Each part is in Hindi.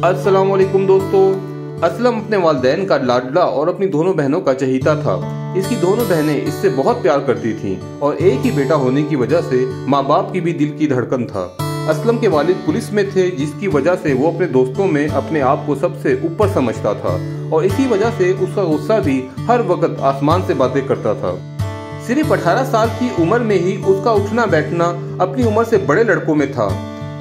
अस्सलाम वालेकुम दोस्तों। असलम अपने वालिदैन का लाडला और अपनी दोनों बहनों का चहीता था। इसकी दोनों बहनें इससे बहुत प्यार करती थीं और एक ही बेटा होने की वजह से माँ बाप की भी दिल की धड़कन था। असलम के वालिद पुलिस में थे, जिसकी वजह से वो अपने दोस्तों में अपने आप को सबसे ऊपर समझता था और इसी वजह से उसका गुस्सा भी हर वक्त आसमान से बातें करता था। सिर्फ 18 साल की उम्र में ही उसका उठना बैठना अपनी उम्र से बड़े लड़कों में था।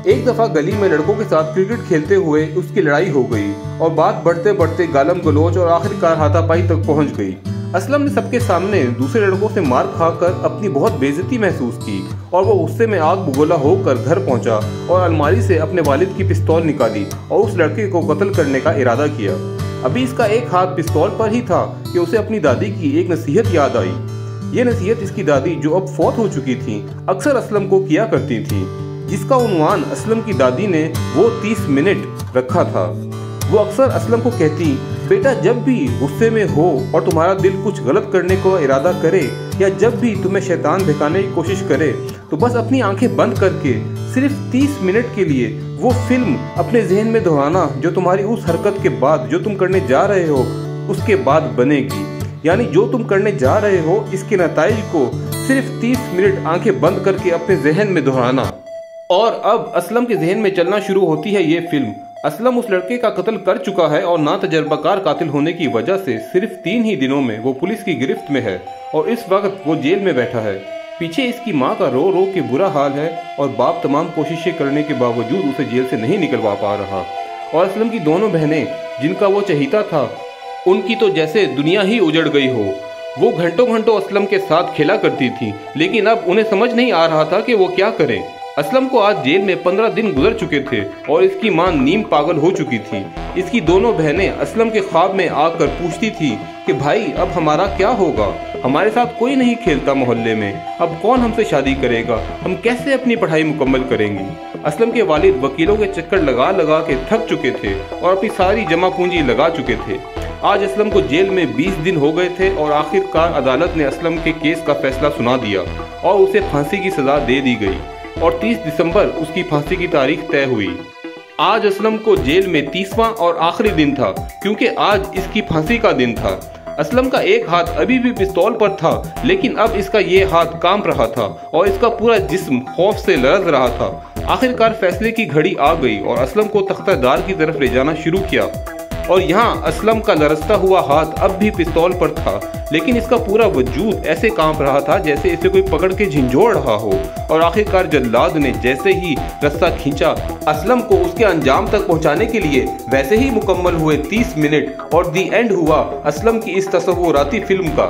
एक दफा गली में लड़कों के साथ क्रिकेट खेलते हुए उसकी लड़ाई हो गई और बात बढ़ते बढ़ते गालम गलोच और आखिरकार हाथापाई तक पहुंच गई। असलम ने सबके सामने दूसरे लड़कों से मार खाकर अपनी बहुत बेइज्जती महसूस की और वो गुस्से में आग बगोला होकर घर पहुंचा और अलमारी से अपने वालिद की पिस्तौल निकाली और उस लड़के को कत्ल करने का इरादा किया। अभी इसका एक हाथ पिस्तौल पर ही था कि उसे अपनी दादी की एक नसीहत याद आई। ये नसीहत इसकी दादी, जो अब फौत हो चुकी थी, अक्सर असलम को किया करती थी, जिसका उन्वान असलम की दादी ने वो 30 मिनट रखा था। वो अक्सर असलम को कहती, बेटा जब भी गुस्से में हो और तुम्हारा दिल कुछ गलत करने को इरादा करे या जब भी तुम्हें शैतान दिखाने की कोशिश करे तो बस अपनी आंखें बंद करके सिर्फ 30 मिनट के लिए वो फिल्म अपने जहन में दोहराना जो तुम्हारी उस हरकत के बाद जो तुम करने जा रहे हो उसके बाद बनेगी। यानी जो तुम करने जा रहे हो इसके नताइज को सिर्फ 30 मिनट आंखें बंद करके अपने जहन में दोहराना। और अब असलम के जहन में चलना शुरू होती है ये फिल्म। असलम उस लड़के का कत्ल कर चुका है और ना तजर्बाकार कातिल होने की वजह से सिर्फ 3 ही दिनों में वो पुलिस की गिरफ्त में है और इस वक्त वो जेल में बैठा है। पीछे इसकी माँ का रो रो के बुरा हाल है और बाप तमाम कोशिशें करने के बावजूद उसे जेल से नहीं निकलवा पा रहा। और असलम की दोनों बहनें जिनका वो चहीता था, उनकी तो जैसे दुनिया ही उजड़ गई हो। वो घंटों घंटों असलम के साथ खेला करती थी, लेकिन अब उन्हें समझ नहीं आ रहा था कि वो क्या करें। असलम को आज जेल में 15 दिन गुजर चुके थे और इसकी मां नीम पागल हो चुकी थी। इसकी दोनों बहनें असलम के ख्वाब में आकर पूछती थी कि भाई अब हमारा क्या होगा, हमारे साथ कोई नहीं खेलता मोहल्ले में, अब कौन हमसे शादी करेगा, हम कैसे अपनी पढ़ाई मुकम्मल करेंगे। असलम के वालिद वकीलों के चक्कर लगा लगा के थक चुके थे और अपनी सारी जमा पूंजी लगा चुके थे। आज असलम को जेल में 20 दिन हो गए थे और आखिरकार अदालत ने असलम के केस का फैसला सुना दिया और उसे फांसी की सजा दे दी गई और 30 दिसंबर उसकी फांसी की तारीख तय हुई। आज असलम को जेल में 30वां और आखिरी दिन था, क्योंकि आज इसकी फांसी का दिन था। असलम का एक हाथ अभी भी पिस्तौल पर था, लेकिन अब इसका ये हाथ कांप रहा था और इसका पूरा जिस्म खौफ से लरज रहा था। आखिरकार फैसले की घड़ी आ गई और असलम को तख्तादार की तरफ ले जाना शुरू किया और यहाँ असलम का लरजता हुआ हाथ अब भी पिस्तौल पर था, लेकिन इसका पूरा वजूद ऐसे कांप रहा था जैसे इसे कोई पकड़ के झिंझोड़ रहा हो। और आखिरकार जल्लाद ने जैसे ही रस्सा खींचा, असलम को उसके अंजाम तक पहुंचाने के लिए वैसे ही मुकम्मल हुए 30 मिनट और दी एंड हुआ असलम की इस तसव्वुराती फिल्म का।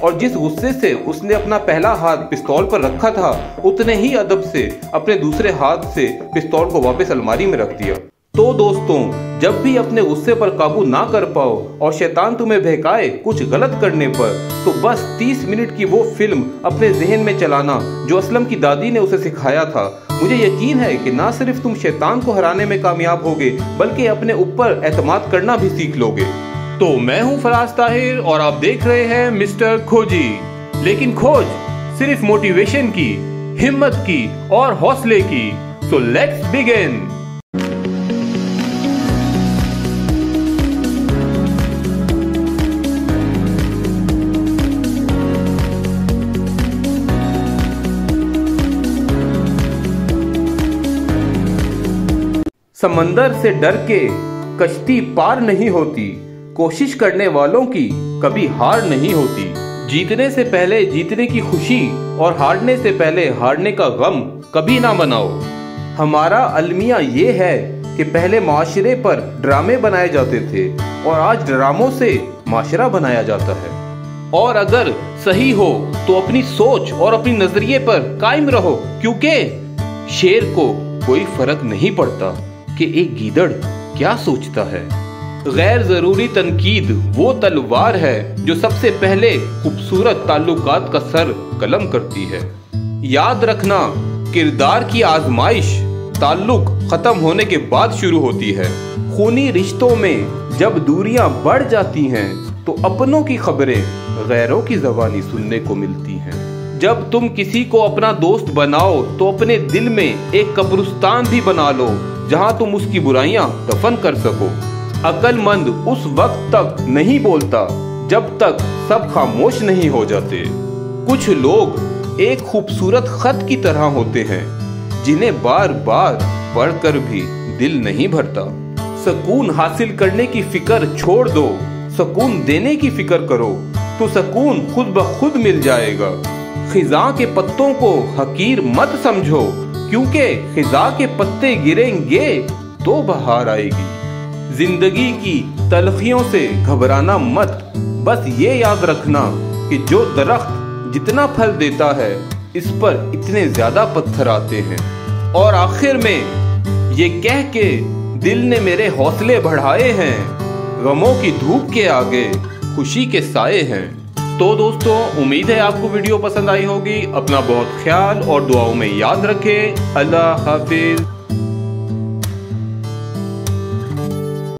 और जिस गुस्से से उसने अपना पहला हाथ पिस्तौल पर रखा था, उतने ही अदब से अपने दूसरे हाथ से पिस्तौल को वापस अलमारी में रख दिया। तो दोस्तों, जब भी अपने गुस्से पर काबू ना कर पाओ और शैतान तुम्हें बहकाए कुछ गलत करने पर, तो बस 30 मिनट की वो फिल्म अपने जहन में चलाना जो असलम की दादी ने उसे सिखाया था। मुझे यकीन है कि ना सिर्फ तुम शैतान को हराने में कामयाब होगे, बल्कि अपने ऊपर एतमाद करना भी सीख लोगे। तो मैं हूँ फराज ताहिर और आप देख रहे हैं मिस्टर खोजी। लेकिन खोज सिर्फ मोटिवेशन की, हिम्मत की और हौसले की। So let's begin. समंदर से डर के कश्ती पार नहीं होती, कोशिश करने वालों की कभी हार नहीं होती। जीतने से पहले जीतने की खुशी और हारने से पहले हारने का गम कभी ना मनाओ। हमारा अलमिया ये है कि पहले माशरे पर ड्रामे बनाए जाते थे और आज ड्रामों से माशरा बनाया जाता है। और अगर सही हो तो अपनी सोच और अपनी नजरिए पर कायम रहो, क्योंकि शेर को कोई फर्क नहीं पड़ता कि एक गीदड़ क्या सोचता है। गैर जरूरी तनकीद वो तलवार है जो सबसे पहले खूबसूरत ताल्लुकात का सर कलम करती है। याद रखना, किरदार की आजमाइश ताल्लुक खत्म होने के बाद शुरू होती है। खूनी रिश्तों में जब दूरियां बढ़ जाती हैं तो अपनों की खबरें गैरों की ज़बानी सुनने को मिलती हैं। जब तुम किसी को अपना दोस्त बनाओ तो अपने दिल में एक कब्रिस्तान भी बना लो, जहां तुम उसकी बुराइयां दफन कर सको। अक्लमंद उस वक्त तक नहीं बोलता जब तक सब खामोश नहीं हो जाते। कुछ लोग एक खूबसूरत खत की तरह होते हैं जिन्हें बार बार पढ़कर भी दिल नहीं भरता। सुकून हासिल करने की फिक्र छोड़ दो, सुकून देने की फिक्र करो तो सुकून खुद ब खुद मिल जाएगा। खिजा के पत्तों को हकीर मत समझो, क्योंकि खिजा के पत्ते गिरेंगे तो बहार आएगी। जिंदगी की तलखियों से घबराना मत, बस ये याद रखना कि जो दरख्त जितना फल देता है इस पर इतने ज्यादा पत्थर आते हैं। और आखिर में ये कह के दिल ने मेरे हौसले बढ़ाए हैं, गमों की धूप के आगे खुशी के साए हैं। तो दोस्तों, उम्मीद है आपको वीडियो पसंद आई होगी। अपना बहुत ख्याल और दुआओं में याद रखें। अल्लाह हाफिज।